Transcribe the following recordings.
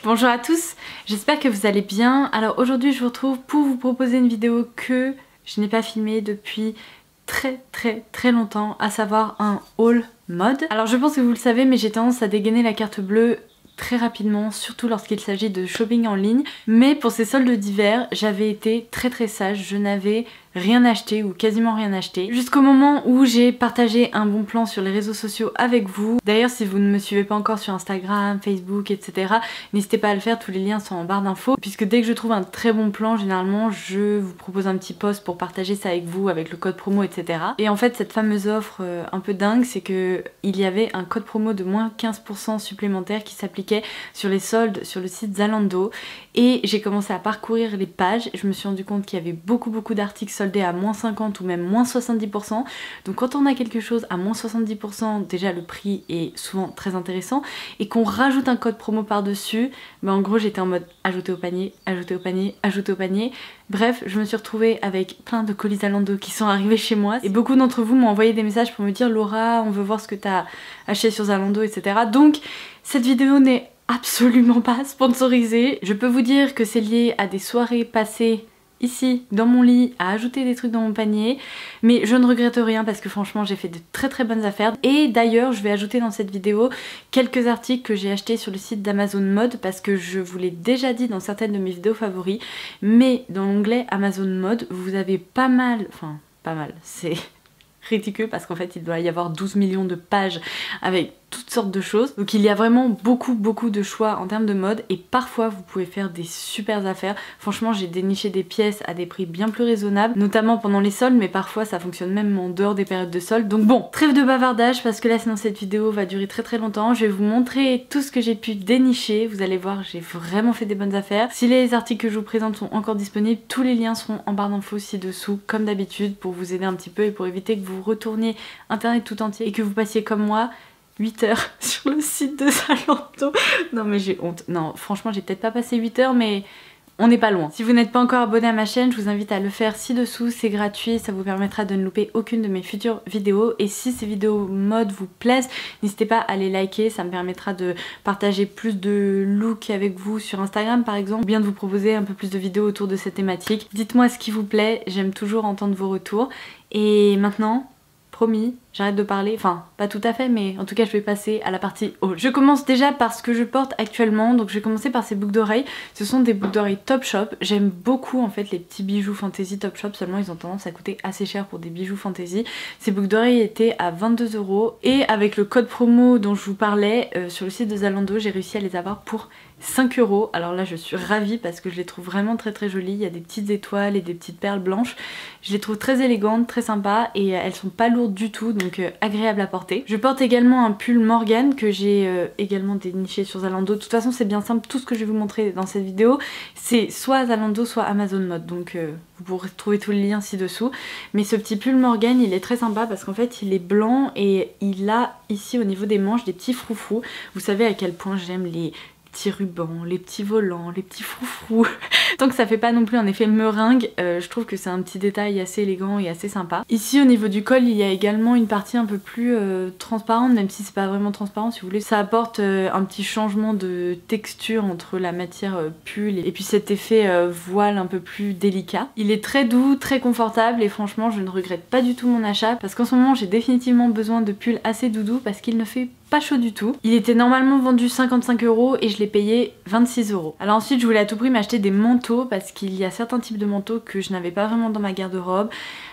Bonjour à tous, j'espère que vous allez bien. Alors aujourd'hui je vous retrouve pour vous proposer une vidéo que je n'ai pas filmée depuis très longtemps, à savoir un haul mode. Alors je pense que vous le savez, mais j'ai tendance à dégainer la carte bleue très rapidement, surtout lorsqu'il s'agit de shopping en ligne. Mais pour ces soldes d'hiver, j'avais été très sage, je n'avais rien acheté ou quasiment rien acheté. Jusqu'au moment où j'ai partagé un bon plan sur les réseaux sociaux avec vous. D'ailleurs si vous ne me suivez pas encore sur Instagram, Facebook, etc. n'hésitez pas à le faire, tous les liens sont en barre d'infos. Puisque dès que je trouve un très bon plan, généralement je vous propose un petit post pour partager ça avec vous, avec le code promo, etc. Et en fait cette fameuse offre un peu dingue, c'est que il y avait un code promo de moins 15% supplémentaire qui s'appliquait sur les soldes sur le site Zalando. Et j'ai commencé à parcourir les pages, je me suis rendu compte qu'il y avait beaucoup d'articles soldés à moins 50 ou même moins 70%. Donc quand on a quelque chose à moins 70%, déjà le prix est souvent très intéressant, et qu'on rajoute un code promo par dessus, bah en gros j'étais en mode ajouter au panier, ajouter au panier, ajouter au panier. Bref, je me suis retrouvée avec plein de colis Zalando qui sont arrivés chez moi, et beaucoup d'entre vous m'ont envoyé des messages pour me dire Laura, on veut voir ce que t'as acheté sur Zalando, etc. Donc cette vidéo n'est absolument pas sponsorisée. Je peux vous dire que c'est lié à des soirées passées ici dans mon lit, à ajouter des trucs dans mon panier, mais je ne regrette rien parce que franchement j'ai fait de très bonnes affaires. Et d'ailleurs je vais ajouter dans cette vidéo quelques articles que j'ai achetés sur le site d'Amazon Mode, parce que je vous l'ai déjà dit dans certaines de mes vidéos favoris, mais dans l'onglet Amazon Mode vous avez pas mal, c'est ridicule parce qu'en fait il doit y avoir 12 millions de pages avec toutes sortes de choses. Donc il y a vraiment beaucoup de choix en termes de mode, et parfois vous pouvez faire des super affaires. Franchement j'ai déniché des pièces à des prix bien plus raisonnables, notamment pendant les soldes, mais parfois ça fonctionne même en dehors des périodes de soldes. Donc bon, trêve de bavardage parce que là sinon cette vidéo va durer très longtemps. Je vais vous montrer tout ce que j'ai pu dénicher, vous allez voir j'ai vraiment fait des bonnes affaires. Si les articles que je vous présente sont encore disponibles, tous les liens seront en barre d'infos ci-dessous comme d'habitude, pour vous aider un petit peu et pour éviter que vous retourniez internet tout entier et que vous passiez comme moi 8 heures sur le site de Zalando. Non mais j'ai honte. Non franchement j'ai peut-être pas passé 8 heures, mais on n'est pas loin. Si vous n'êtes pas encore abonné à ma chaîne, je vous invite à le faire ci-dessous, c'est gratuit, ça vous permettra de ne louper aucune de mes futures vidéos. Et si ces vidéos mode vous plaisent, n'hésitez pas à les liker, ça me permettra de partager plus de looks avec vous sur Instagram par exemple, ou bien de vous proposer un peu plus de vidéos autour de cette thématique. Dites-moi ce qui vous plaît, j'aime toujours entendre vos retours. Et maintenant, promis, j'arrête de parler, enfin pas tout à fait, mais en tout cas je vais passer à la partie haul. Je commence déjà par ce que je porte actuellement, donc je vais commencer par ces boucles d'oreilles. Ce sont des boucles d'oreilles Topshop. J'aime beaucoup en fait les petits bijoux fantasy Topshop, seulement ils ont tendance à coûter assez cher pour des bijoux fantasy. Ces boucles d'oreilles étaient à 22 €, et avec le code promo dont je vous parlais sur le site de Zalando, j'ai réussi à les avoir pour 5 €. Alors là je suis ravie parce que je les trouve vraiment très jolies. Il y a des petites étoiles et des petites perles blanches. Je les trouve très élégantes, très sympas, et elles sont pas lourdes du tout, donc agréable à porter. Je porte également un pull Morgan que j'ai également déniché sur Zalando. De toute façon c'est bien simple, tout ce que je vais vous montrer dans cette vidéo c'est soit Zalando soit Amazon Mode, donc vous pourrez trouver tous les liens ci-dessous. Mais ce petit pull Morgan il est très sympa parce qu'en fait il est blanc et il a ici au niveau des manches des petits froufrous. Vous savez à quel point j'aime les petits rubans, les petits volants, les petits froufrous. Tant que ça fait pas non plus un effet meringue, je trouve que c'est un petit détail assez élégant et assez sympa. Ici au niveau du col il y a également une partie un peu plus transparente, même si c'est pas vraiment transparent si vous voulez. Ça apporte un petit changement de texture entre la matière pull et puis cet effet voile un peu plus délicat. Il est très doux, très confortable, et franchement je ne regrette pas du tout mon achat parce qu'en ce moment j'ai définitivement besoin de pulls assez doudous parce qu'il ne fait pas chaud du tout. Il était normalement vendu 55 € et je l'ai payé 26 €. Alors ensuite je voulais à tout prix m'acheter des manteaux parce qu'il y a certains types de manteaux que je n'avais pas vraiment dans ma garde-robe.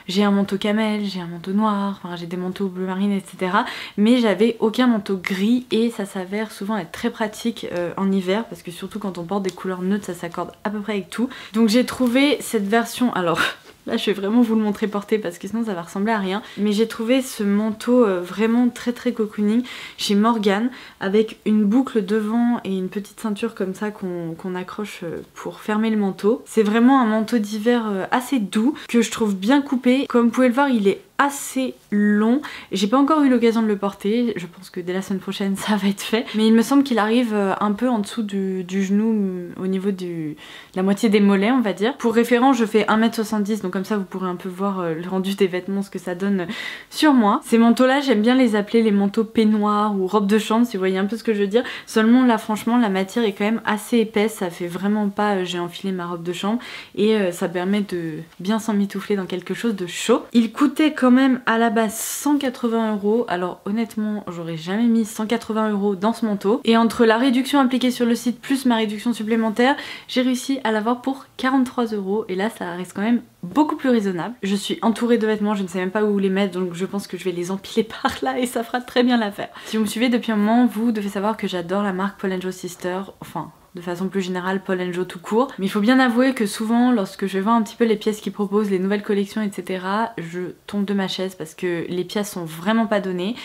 J'ai un manteau camel, j'ai un manteau noir, enfin j'ai des manteaux bleu marine, etc. Mais j'avais aucun manteau gris, et ça s'avère souvent être très pratique en hiver parce que surtout quand on porte des couleurs neutres ça s'accorde à peu près avec tout. Donc j'ai trouvé cette version, alors là je vais vraiment vous le montrer porté parce que sinon ça va ressembler à rien, mais j'ai trouvé ce manteau vraiment très cocooning chez Morgan, avec une boucle devant et une petite ceinture comme ça qu'on accroche pour fermer le manteau. C'est vraiment un manteau d'hiver assez doux que je trouve bien coupé. Comme vous pouvez le voir il est assez long. J'ai pas encore eu l'occasion de le porter, je pense que dès la semaine prochaine ça va être fait, mais il me semble qu'il arrive un peu en dessous du genou, au niveau de la moitié des mollets on va dire. Pour référence je fais 1m70, donc comme ça vous pourrez un peu voir le rendu des vêtements, ce que ça donne sur moi. Ces manteaux là j'aime bien les appeler les manteaux peignoirs ou robes de chambre si vous voyez un peu ce que je veux dire. Seulement là franchement la matière est quand même assez épaisse, ça fait vraiment pas j'ai enfilé ma robe de chambre et ça permet de bien s'emmitoufler dans quelque chose de chaud. Il coûtait quand même à la base 180 €. Alors honnêtement j'aurais jamais mis 180 € dans ce manteau, et entre la réduction appliquée sur le site plus ma réduction supplémentaire j'ai réussi à l'avoir pour 43 €, et là ça reste quand même beaucoup plus raisonnable. Je suis entourée de vêtements, je ne sais même pas où les mettre, donc je pense que je vais les empiler par là et ça fera très bien l'affaire. Si vous me suivez depuis un moment, vous devez savoir que j'adore la marque Paul & Joe Sister, enfin de façon plus générale Paul & Joe tout court, mais il faut bien avouer que souvent lorsque je vois un petit peu les pièces qu'ils proposent, les nouvelles collections etc, je tombe de ma chaise parce que les pièces sont vraiment pas données.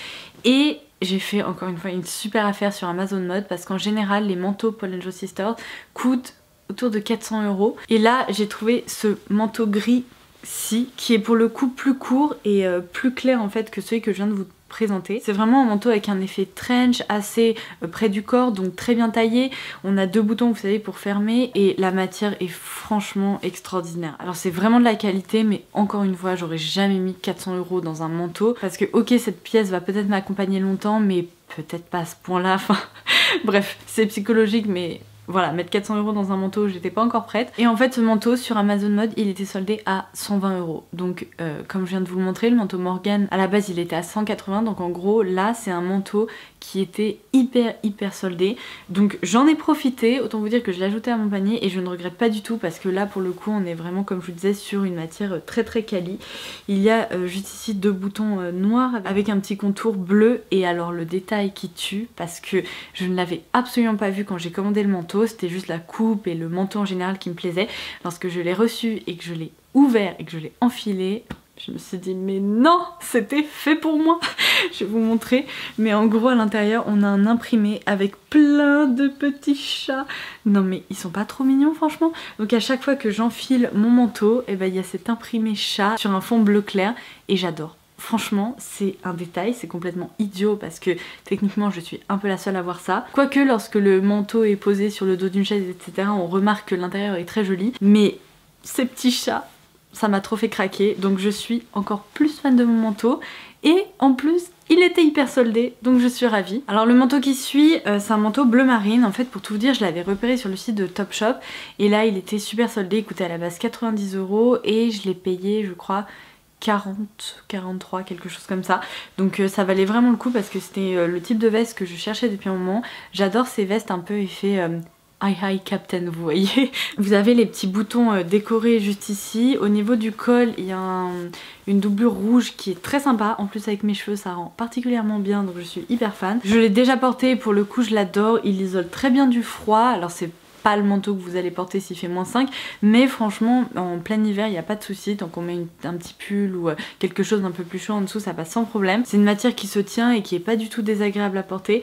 Et j'ai fait encore une fois une super affaire sur Amazon Mode, parce qu'en général les manteaux Paul & Joe Sister coûtent autour de 400 €, et là j'ai trouvé ce manteau gris-ci qui est pour le coup plus court et plus clair en fait que celui que je viens de vous présenter. C'est vraiment un manteau avec un effet trench assez près du corps, donc très bien taillé. On a deux boutons vous savez pour fermer, et la matière est franchement extraordinaire. Alors c'est vraiment de la qualité, mais encore une fois j'aurais jamais mis 400 € dans un manteau, parce que ok cette pièce va peut-être m'accompagner longtemps, mais peut-être pas à ce point là, enfin bref c'est psychologique, mais voilà, mettre 400 € dans un manteau, j'étais pas encore prête. Et en fait ce manteau sur Amazon Mode il était soldé à 120 €. Donc comme je viens de vous le montrer, le manteau Morgan à la base il était à 180, donc en gros là c'est un manteau qui était hyper soldé. Donc j'en ai profité, autant vous dire que je l'ai ajouté à mon panier et je ne regrette pas du tout, parce que là pour le coup on est vraiment comme je vous disais sur une matière très quali. Il y a juste ici deux boutons noirs avec un petit contour bleu, et alors le détail qui tue, parce que je ne l'avais absolument pas vu quand j'ai commandé le manteau. C'était juste la coupe et le manteau en général qui me plaisait. Lorsque je l'ai reçu et que je l'ai ouvert et que je l'ai enfilé, je me suis dit mais non, c'était fait pour moi. Je vais vous montrer, mais en gros à l'intérieur on a un imprimé avec plein de petits chats. Non mais ils sont pas trop mignons franchement. Donc à chaque fois que j'enfile mon manteau, et ben il y a cet imprimé chat sur un fond bleu clair, et j'adore. Franchement c'est un détail, c'est complètement idiot parce que techniquement je suis un peu la seule à voir ça. Quoique lorsque le manteau est posé sur le dos d'une chaise etc on remarque que l'intérieur est très joli, mais ces petits chats ça m'a trop fait craquer, donc je suis encore plus fan de mon manteau, et en plus il était hyper soldé, donc je suis ravie. Alors le manteau qui suit, c'est un manteau bleu marine. En fait pour tout vous dire je l'avais repéré sur le site de Topshop, et là il était super soldé, il coûtait à la base 90 € et je l'ai payé je crois 40, 43, quelque chose comme ça. Donc ça valait vraiment le coup, parce que c'était le type de veste que je cherchais depuis un moment. J'adore ces vestes un peu effet hi Captain, vous voyez. Vous avez les petits boutons décorés juste ici. Au niveau du col il y a une doublure rouge qui est très sympa. En plus avec mes cheveux ça rend particulièrement bien, donc je suis hyper fan. Je l'ai déjà porté, pour le coup je l'adore. Il isole très bien du froid. Alors c'est pas le manteau que vous allez porter s'il fait -5, mais franchement en plein hiver il n'y a pas de souci, tant qu'on met un petit pull ou quelque chose d'un peu plus chaud en dessous ça passe sans problème. C'est une matière qui se tient et qui est pas du tout désagréable à porter,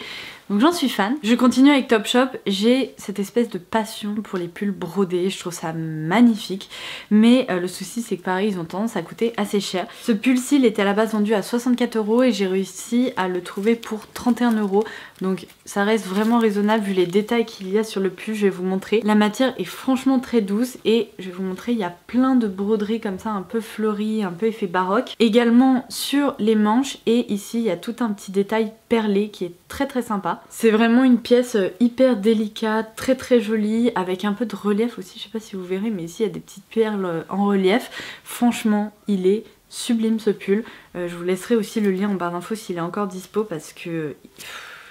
donc j'en suis fan. Je continue avec Topshop, j'ai cette espèce de passion pour les pulls brodés, je trouve ça magnifique, mais le souci c'est que pareil ils ont tendance à coûter assez cher. Ce pull-ci il était à la base vendu à 64 € et j'ai réussi à le trouver pour 31 €, donc ça reste vraiment raisonnable vu les détails qu'il y a sur le pull. Je vais vous montrer, la matière est franchement très douce, et je vais vous montrer il y a plein de broderies comme ça un peu fleuries, un peu effet baroque, également sur les manches, et ici il y a tout un petit détail perlé qui est très sympa. C'est vraiment une pièce hyper délicate, très jolie, avec un peu de relief aussi, je sais pas si vous verrez mais ici il y a des petites perles en relief. Franchement il est sublime ce pull. Je vous laisserai aussi le lien en barre d'infos s'il est encore dispo, parce que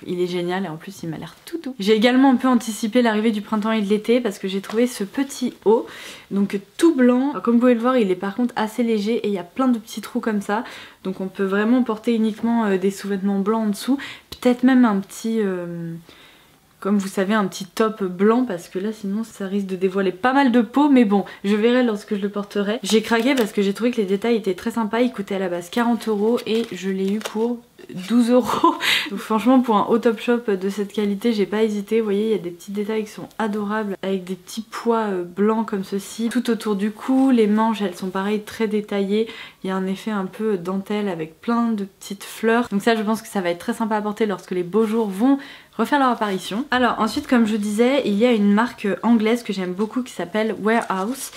il est génial et en plus il m'a l'air tout doux. J'ai également un peu anticipé l'arrivée du printemps et de l'été, parce que j'ai trouvé ce petit haut, donc tout blanc. Alors, comme vous pouvez le voir il est par contre assez léger et il y a plein de petits trous comme ça, donc on peut vraiment porter uniquement des sous-vêtements blancs en dessous, peut-être même un petit... comme vous savez un petit top blanc, parce que là sinon ça risque de dévoiler pas mal de peau, mais bon je verrai lorsque je le porterai. J'ai craqué parce que j'ai trouvé que les détails étaient très sympas, il coûtait à la base 40 € et je l'ai eu pour 12 €. Donc franchement pour un haut Topshop de cette qualité j'ai pas hésité. Vous voyez il y a des petits détails qui sont adorables avec des petits pois blancs comme ceci tout autour du cou. Les manches elles sont pareil très détaillées. Il y a un effet un peu dentelle avec plein de petites fleurs. Donc ça je pense que ça va être très sympa à porter lorsque les beaux jours vont refaire leur apparition. Alors ensuite comme je vous disais il y a une marque anglaise que j'aime beaucoup qui s'appelle Warehouse.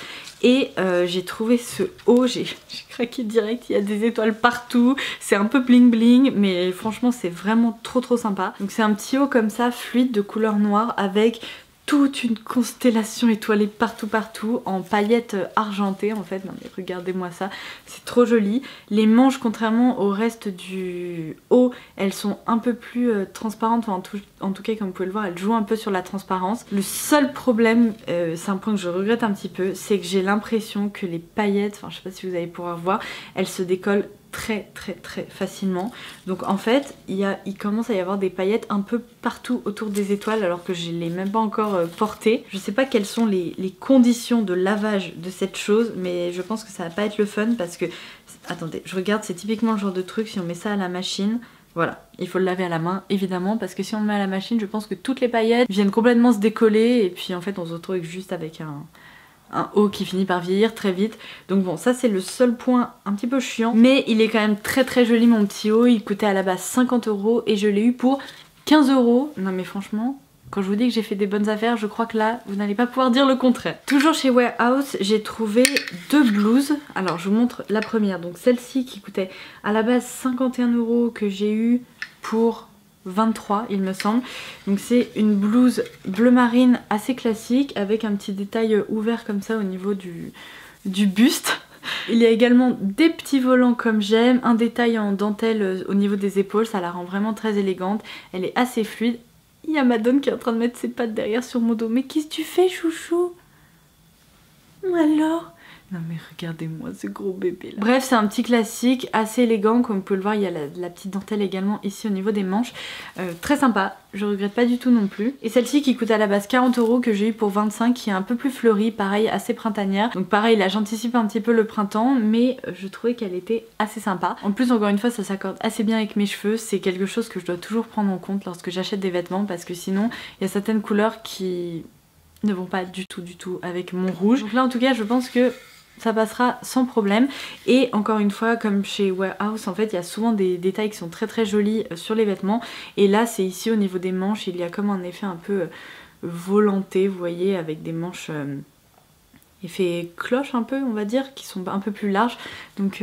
Et j'ai trouvé ce haut, j'ai craqué direct, il y a des étoiles partout, c'est un peu bling bling mais franchement c'est vraiment trop sympa. Donc c'est un petit haut comme ça fluide de couleur noire avec toute une constellation étoilée partout en paillettes argentées en fait. Non mais regardez-moi ça, c'est trop joli. Les manches contrairement au reste du haut, elles sont un peu plus transparentes, enfin, en tout cas comme vous pouvez le voir, elles jouent un peu sur la transparence. Le seul problème, c'est un point que je regrette un petit peu, c'est que j'ai l'impression que les paillettes, enfin je sais pas si vous allez pouvoir voir, elles se décollent très facilement. Donc en fait il commence à y avoir des paillettes un peu partout autour des étoiles alors que je l'ai même pas encore portée. Je sais pas quelles sont les conditions de lavage de cette chose mais je pense que ça va pas être le fun parce que attendez je regarde, c'est typiquement le genre de truc si on met ça à la machine. Voilà, il faut le laver à la main évidemment parce que si on le met à la machine je pense que toutes les paillettes viennent complètement se décoller et puis en fait on se retrouve juste avec un haut qui finit par vieillir très vite. Donc bon ça c'est le seul point un petit peu chiant mais il est quand même très joli mon petit haut. Il coûtait à la base 50 € et je l'ai eu pour 15 €. Non mais franchement quand je vous dis que j'ai fait des bonnes affaires je crois que là vous n'allez pas pouvoir dire le contraire. Toujours chez Warehouse j'ai trouvé deux blouses. Alors je vous montre la première, donc celle-ci qui coûtait à la base 51 € que j'ai eu pour 23 il me semble. Donc c'est une blouse bleu marine assez classique avec un petit détail ouvert comme ça au niveau du buste. Il y a également des petits volants comme j'aime, un détail en dentelle au niveau des épaules, ça la rend vraiment très élégante, elle est assez fluide. Il y a Madone qui est en train de mettre ses pattes derrière sur mon dos. Mais qu'est-ce que tu fais chouchou? Alors? Non mais regardez-moi ce gros bébé là. Bref c'est un petit classique assez élégant comme vous pouvez le voir. Il y a la petite dentelle également ici au niveau des manches, très sympa, je regrette pas du tout non plus. Et celle-ci qui coûte à la base 40 € que j'ai eu pour 25 qui est un peu plus fleurie, pareil assez printanière. Donc pareil là j'anticipe un petit peu le printemps mais je trouvais qu'elle était assez sympa. En plus encore une fois ça s'accorde assez bien avec mes cheveux, c'est quelque chose que je dois toujours prendre en compte lorsque j'achète des vêtements parce que sinon il y a certaines couleurs qui ne vont pas du tout avec mon rouge. Donc là en tout cas je pense que ça passera sans problème. Et encore une fois comme chez Warehouse en fait il y a souvent des détails qui sont très jolis sur les vêtements et là c'est ici au niveau des manches il y a comme un effet un peu volanté vous voyez avec des manches effet cloche un peu on va dire qui sont un peu plus larges donc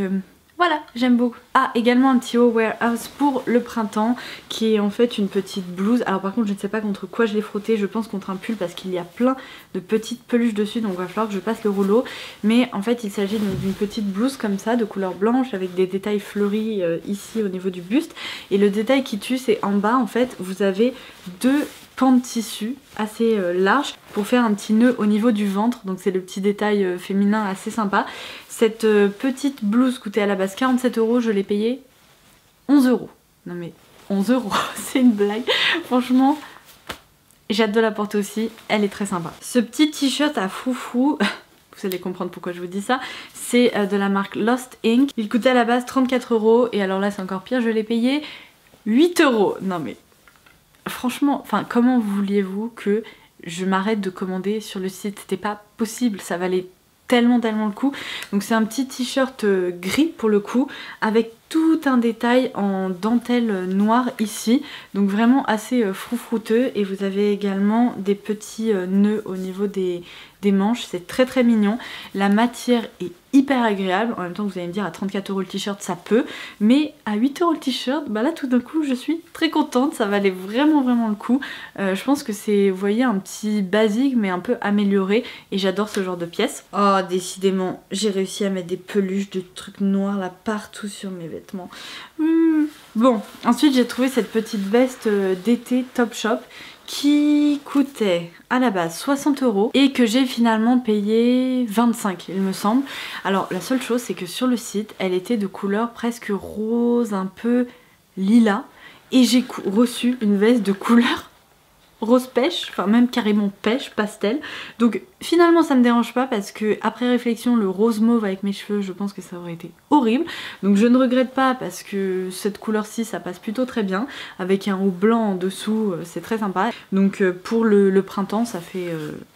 voilà, j'aime beaucoup. Ah, également un petit haut Warehouse pour le printemps qui est en fait une petite blouse. Alors par contre je ne sais pas contre quoi je l'ai frotté, je pense contre un pull parce qu'il y a plein de petites peluches dessus donc il va falloir que je passe le rouleau. Mais en fait il s'agit d'une petite blouse comme ça de couleur blanche avec des détails fleuris ici au niveau du buste. Et le détail qui tue c'est en bas en fait vous avez deux pans de tissu assez larges pour faire un petit nœud au niveau du ventre. Donc c'est le petit détail féminin assez sympa. Cette petite blouse coûtait à la base 47 €, je l'ai payée 11 €. Non mais 11 €, c'est une blague. Franchement, j'ai hâte de la porter aussi, elle est très sympa. Ce petit t-shirt à froufrou, vous allez comprendre pourquoi je vous dis ça, c'est de la marque Lost Ink. Il coûtait à la base 34 € et alors là c'est encore pire, je l'ai payé 8 €. Non mais franchement, enfin comment vouliez-vous que je m'arrête de commander sur le site? C'était pas possible, ça valait tellement le coup. Donc c'est un petit t-shirt gris pour le coup avec tout un détail en dentelle noire ici, donc vraiment assez froufrouteux. Et vous avez également des petits nœuds au niveau des manches, c'est très mignon. La matière est hyper agréable, en même temps vous allez me dire à 34 € le t-shirt ça peut, mais à 8 € le t-shirt, bah là tout d'un coup je suis très contente, ça valait vraiment le coup. Je pense que c'est, vous voyez, un petit basique mais un peu amélioré et j'adore ce genre de pièces. Oh décidément j'ai réussi à mettre des peluches, de trucs noirs là partout sur mes vêtements. Bon, ensuite j'ai trouvé cette petite veste d'été Topshop qui coûtait à la base 60 € et que j'ai finalement payé 25 il me semble. Alors la seule chose c'est que sur le site elle était de couleur presque rose, un peu lilas, et j'ai reçu une veste de couleur rose pêche, enfin même carrément pêche, pastel. Donc finalement ça me dérange pas parce que après réflexion le rose mauve avec mes cheveux je pense que ça aurait été horrible. Donc je ne regrette pas parce que cette couleur-ci ça passe plutôt très bien. Avec un haut blanc en dessous c'est très sympa. Donc pour le printemps ça fait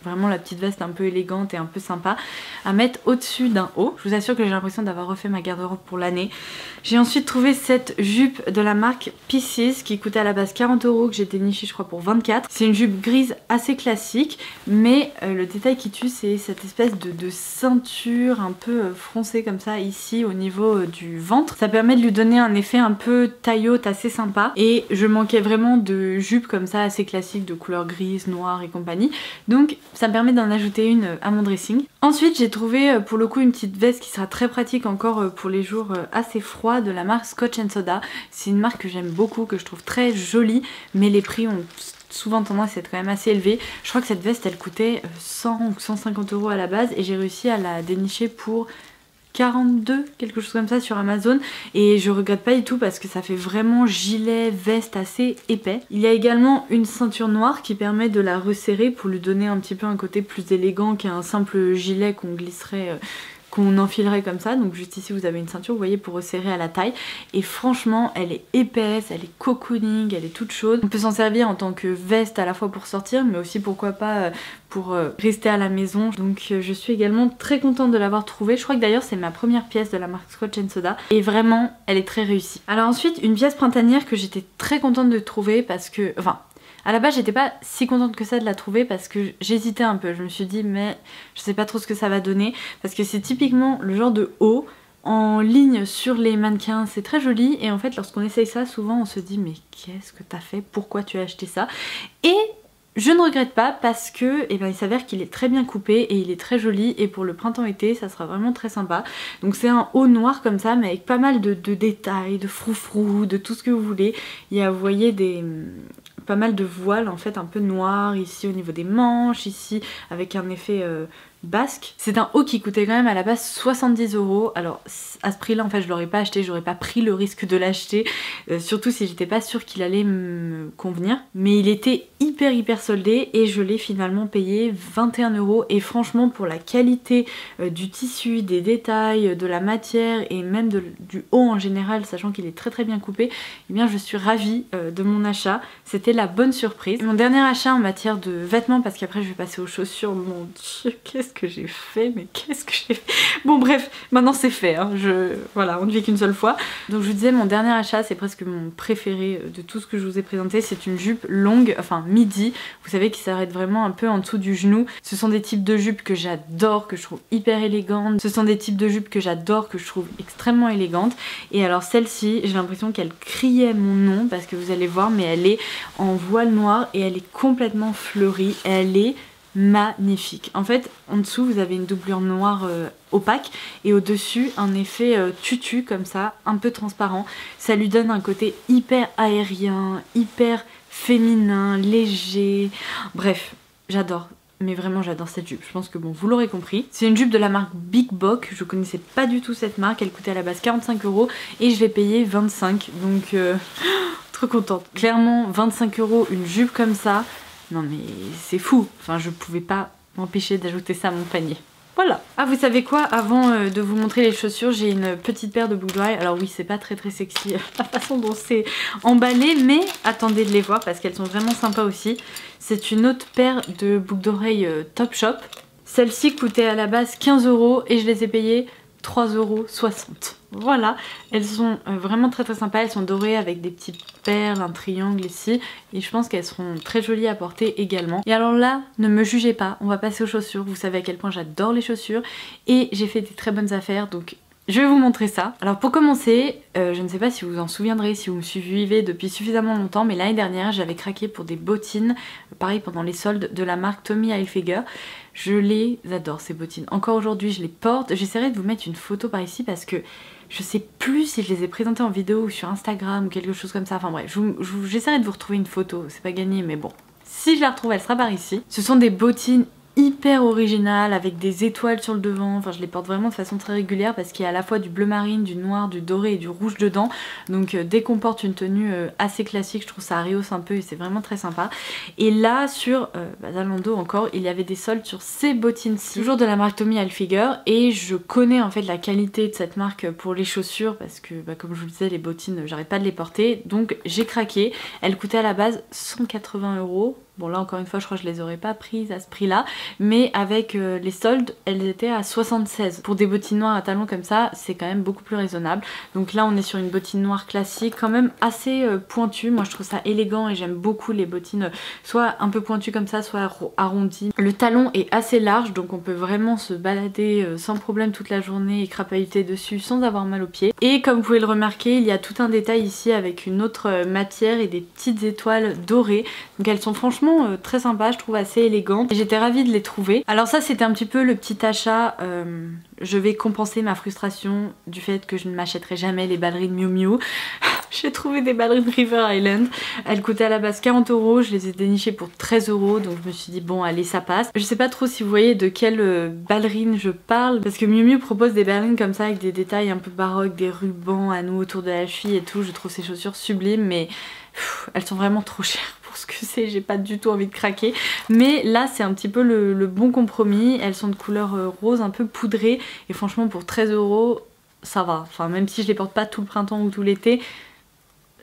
vraiment la petite veste un peu élégante et un peu sympa à mettre au-dessus d'un haut. Je vous assure que j'ai l'impression d'avoir refait ma garde-robe pour l'année. J'ai ensuite trouvé cette jupe de la marque Pieces qui coûtait à la base 40 € que j'ai déniché je crois pour 24. C'est une jupe grise assez classique mais le détail qui tue c'est cette espèce de ceinture un peu froncée comme ça ici au niveau du ventre. Ça permet de lui donner un effet un peu taille haute assez sympa et je manquais vraiment de jupe comme ça assez classique de couleur grise, noire et compagnie. Donc ça me permet d'en ajouter une à mon dressing. Ensuite j'ai trouvé pour le coup une petite veste qui sera très pratique encore pour les jours assez froids de la marque Scotch & Soda. C'est une marque que j'aime beaucoup, que je trouve très jolie mais les prix ont souvent tendance à être quand même assez élevé. Je crois que cette veste elle coûtait 100 ou 150 € à la base et j'ai réussi à la dénicher pour 42, quelque chose comme ça sur Amazon et je regrette pas du tout parce que ça fait vraiment gilet, veste assez épais. Il y a également une ceinture noire qui permet de la resserrer pour lui donner un petit peu un côté plus élégant qu'un simple gilet qu'on glisserait qu'on enfilerait comme ça. Donc juste ici vous avez une ceinture, vous voyez, pour resserrer à la taille et franchement elle est épaisse, elle est cocooning, elle est toute chaude. On peut s'en servir en tant que veste à la fois pour sortir mais aussi pourquoi pas pour rester à la maison. Donc je suis également très contente de l'avoir trouvée. Je crois que d'ailleurs c'est ma première pièce de la marque Scotch & Soda et vraiment elle est très réussie. Alors ensuite une pièce printanière que j'étais très contente de trouver parce que, enfin à la base j'étais pas si contente que ça de la trouver parce que j'hésitais un peu, je me suis dit mais je sais pas trop ce que ça va donner parce que c'est typiquement le genre de haut en ligne sur les mannequins, c'est très joli et en fait lorsqu'on essaye ça souvent on se dit mais qu'est-ce que t'as fait, pourquoi tu as acheté ça? Et je ne regrette pas parce que il s'avère qu'il est très bien coupé et il est très joli et pour le printemps-été ça sera vraiment très sympa. Donc c'est un haut noir comme ça mais avec pas mal de détails, de froufrou, de tout ce que vous voulez. Il y a, vous voyez, pas mal de voiles en fait un peu noirs ici au niveau des manches, ici avec un effet basque. C'est un haut qui coûtait quand même à la base 70 €. Alors à ce prix là en fait je l'aurais pas acheté, j'aurais pas pris le risque de l'acheter, surtout si j'étais pas sûre qu'il allait me convenir. Mais il était hyper soldé et je l'ai finalement payé 21 € et franchement pour la qualité du tissu, des détails, de la matière et même du haut en général, sachant qu'il est très bien coupé, eh bien je suis ravie de mon achat. C'était la bonne surprise. Mon dernier achat en matière de vêtements, parce qu'après je vais passer aux chaussures, mon dieu qu'est-ce que j'ai fait, mais qu'est-ce que j'ai fait. Bon bref, maintenant c'est fait, hein. Voilà, on ne vit qu'une seule fois. Donc je vous disais, mon dernier achat c'est presque mon préféré de tout ce que je vous ai présenté, c'est une jupe longue, enfin midi, vous savez, qui s'arrête vraiment un peu en dessous du genou. Ce sont des types de jupes que j'adore, que je trouve hyper élégantes, ce sont des types de jupes que j'adore, que je trouve extrêmement élégantes. Et alors celle-ci, j'ai l'impression qu'elle criait mon nom, parce que vous allez voir, mais elle est en voile noir et elle est complètement fleurie, elle est magnifique. En fait en dessous vous avez une doublure noire opaque et au dessus un effet tutu comme ça, un peu transparent. Ça lui donne un côté hyper aérien, hyper féminin, léger, bref j'adore. Mais vraiment j'adore cette jupe, je pense que bon vous l'aurez compris. C'est une jupe de la marque Big Bock, je connaissais pas du tout cette marque, elle coûtait à la base 45 € et je l'ai payée 25, donc trop contente. Clairement 25 € une jupe comme ça, non mais c'est fou, enfin je pouvais pas m'empêcher d'ajouter ça à mon panier. Voilà. Ah vous savez quoi, avant de vous montrer les chaussures, j'ai une petite paire de boucles d'oreilles. Alors oui c'est pas très sexy la façon dont c'est emballé, mais attendez de les voir parce qu'elles sont vraiment sympas aussi. C'est une autre paire de boucles d'oreilles Topshop. Celles-ci coûtaient à la base 15 € et je les ai payées 3,60 €. Voilà, elles sont vraiment très sympas, elles sont dorées avec des petites perles, un triangle ici et je pense qu'elles seront très jolies à porter également. Et alors là, ne me jugez pas, on va passer aux chaussures, vous savez à quel point j'adore les chaussures et j'ai fait des très bonnes affaires donc je vais vous montrer ça. Alors pour commencer, je ne sais pas si vous vous en souviendrez, si vous me suivez depuis suffisamment longtemps, mais l'année dernière j'avais craqué pour des bottines, pareil pendant les soldes de la marque Tommy Hilfiger. Je les adore ces bottines, encore aujourd'hui je les porte. J'essaierai de vous mettre une photo par ici parce que je sais plus si je les ai présentées en vidéo ou sur Instagram ou quelque chose comme ça, enfin bref, j'essaierai de vous retrouver une photo, c'est pas gagné mais bon. Si je la retrouve elle sera par ici. Ce sont des bottines hyper original avec des étoiles sur le devant. Enfin je les porte vraiment de façon très régulière parce qu'il y a à la fois du bleu marine, du noir, du doré et du rouge dedans. Donc dès qu'on porte une tenue assez classique, je trouve ça rehausse un peu et c'est vraiment très sympa. Et là sur Zalando encore, il y avait des soldes sur ces bottines-ci, toujours de la marque Tommy Hilfiger, et je connais en fait la qualité de cette marque pour les chaussures parce que comme je vous le disais, les bottines j'arrête pas de les porter, donc j'ai craqué. Elles coûtaient à la base 180 €. Bon là encore une fois je crois que je les aurais pas prises à ce prix là, mais avec les soldes elles étaient à 76. Pour des bottines noires à talons comme ça c'est quand même beaucoup plus raisonnable. Donc là on est sur une bottine noire classique quand même assez pointue. Moi je trouve ça élégant et j'aime beaucoup les bottines soit un peu pointues comme ça, soit arrondies. Le talon est assez large donc on peut vraiment se balader sans problème toute la journée et crapahuter dessus sans avoir mal aux pieds. Et comme vous pouvez le remarquer, il y a tout un détail ici avec une autre matière et des petites étoiles dorées. Donc elles sont franchement très sympa, je trouve assez élégante et j'étais ravie de les trouver. Alors ça c'était un petit peu le petit achat, je vais compenser ma frustration du fait que je ne m'achèterai jamais les ballerines Miu Miu. J'ai trouvé des ballerines River Island, elles coûtaient à la base 40 €, je les ai dénichées pour 13 € donc je me suis dit bon allez ça passe. Je sais pas trop si vous voyez de quelle ballerine je parle parce que Miu Miu propose des ballerines comme ça avec des détails un peu baroques, des rubans à nous autour de la cheville et tout, je trouve ces chaussures sublimes mais elles sont vraiment trop chères. Ce que c'est, j'ai pas du tout envie de craquer, mais là c'est un petit peu le bon compromis. Elles sont de couleur rose un peu poudrée et franchement pour 13 € ça va, enfin même si je les porte pas tout le printemps ou tout l'été,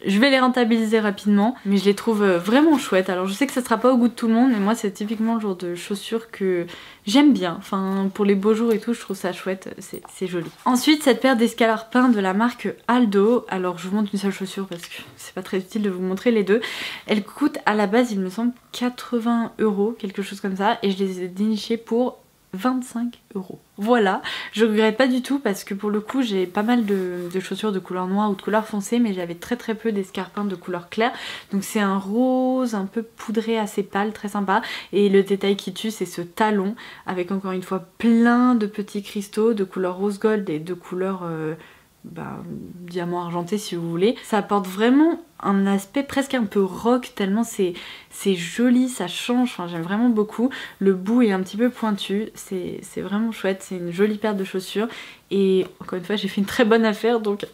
je vais les rentabiliser rapidement, mais je les trouve vraiment chouettes. Alors je sais que ça sera pas au goût de tout le monde, mais moi c'est typiquement le genre de chaussures que j'aime bien. Enfin pour les beaux jours et tout, je trouve ça chouette, c'est joli. Ensuite cette paire d'escalarpins de la marque Aldo. Alors je vous montre une seule chaussure parce que c'est pas très utile de vous montrer les deux. Elle coûte à la base il me semble 80 €, quelque chose comme ça, et je les ai dénichées pour 25 €. Voilà, je regrette pas du tout parce que pour le coup j'ai pas mal de chaussures de couleur noire ou de couleur foncée, mais j'avais très peu d'escarpins de couleur claire. Donc c'est un rose un peu poudré assez pâle, très sympa. Et le détail qui tue c'est ce talon avec encore une fois plein de petits cristaux de couleur rose gold et de couleur diamant argenté si vous voulez. Ça apporte vraiment un aspect presque un peu rock tellement c'est joli, ça change, enfin j'aime vraiment beaucoup. Le bout est un petit peu pointu, c'est vraiment chouette, c'est une jolie paire de chaussures et encore une fois j'ai fait une très bonne affaire donc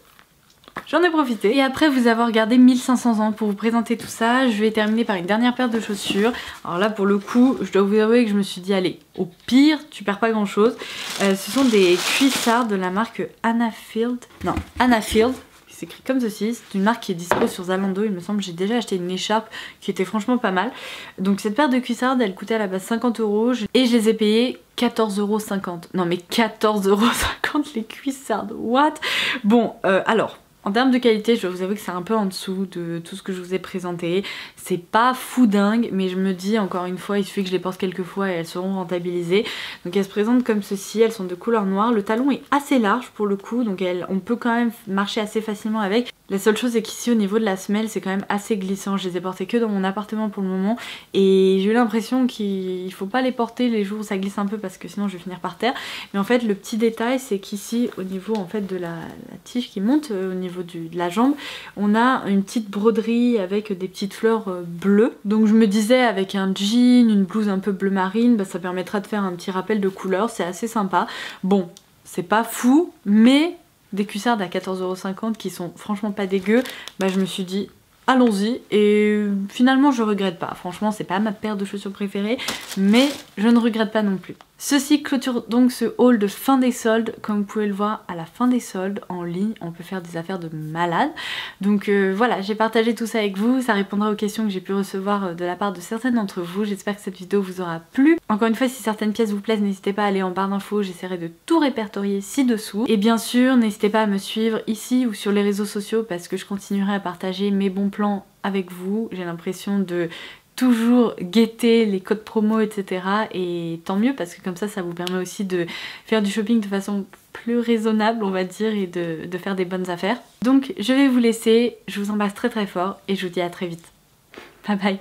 j'en ai profité. Et après vous avoir regardé 1500 ans pour vous présenter tout ça, je vais terminer par une dernière paire de chaussures. Alors là pour le coup je dois vous avouer que je me suis dit allez, au pire tu perds pas grand chose. Ce sont des cuissards de la marque Anna Field. C'est écrit comme ceci, c'est une marque qui est dispo sur Zalando, il me semble. J'ai déjà acheté une écharpe qui était franchement pas mal. Donc cette paire de cuissardes elle coûtait à la base 50 € et je les ai payées 14,50 €. Non mais 14,50 € les cuissardes, what? Bon alors en termes de qualité, je dois vous avouer que c'est un peu en dessous de tout ce que je vous ai présenté. C'est pas fou dingue, mais je me dis encore une fois, il suffit que je les porte quelques fois et elles seront rentabilisées. Donc elles se présentent comme ceci, elles sont de couleur noire. Le talon est assez large pour le coup, donc on peut quand même marcher assez facilement avec. La seule chose c'est qu'ici au niveau de la semelle c'est quand même assez glissant. Je les ai portées que dans mon appartement pour le moment et j'ai eu l'impression qu'il faut pas les porter les jours où ça glisse un peu parce que sinon je vais finir par terre. Mais en fait le petit détail c'est qu'ici au niveau en fait de la tige qui monte au niveau de la jambe, on a une petite broderie avec des petites fleurs bleues. Donc je me disais avec un jean, une blouse un peu bleu marine, ça permettra de faire un petit rappel de couleur, c'est assez sympa. Bon, c'est pas fou, mais des cuissardes à 14,50 € qui sont franchement pas dégueu, je me suis dit allons-y et finalement je regrette pas. Franchement c'est pas ma paire de chaussures préférée mais je ne regrette pas non plus. Ceci clôture donc ce haul de fin des soldes. Comme vous pouvez le voir, à la fin des soldes en ligne on peut faire des affaires de malade. Donc voilà, j'ai partagé tout ça avec vous, ça répondra aux questions que j'ai pu recevoir de la part de certaines d'entre vous. J'espère que cette vidéo vous aura plu. Encore une fois, si certaines pièces vous plaisent, n'hésitez pas à aller en barre d'infos, j'essaierai de tout répertorier ci-dessous. Et bien sûr, n'hésitez pas à me suivre ici ou sur les réseaux sociaux parce que je continuerai à partager mes bons plans avec vous. J'ai l'impression de toujours guetter les codes promo etc. Et tant mieux parce que comme ça vous permet aussi de faire du shopping de façon plus raisonnable on va dire et de faire des bonnes affaires. Donc je vais vous laisser, je vous embrasse très fort et je vous dis à très vite. Bye bye.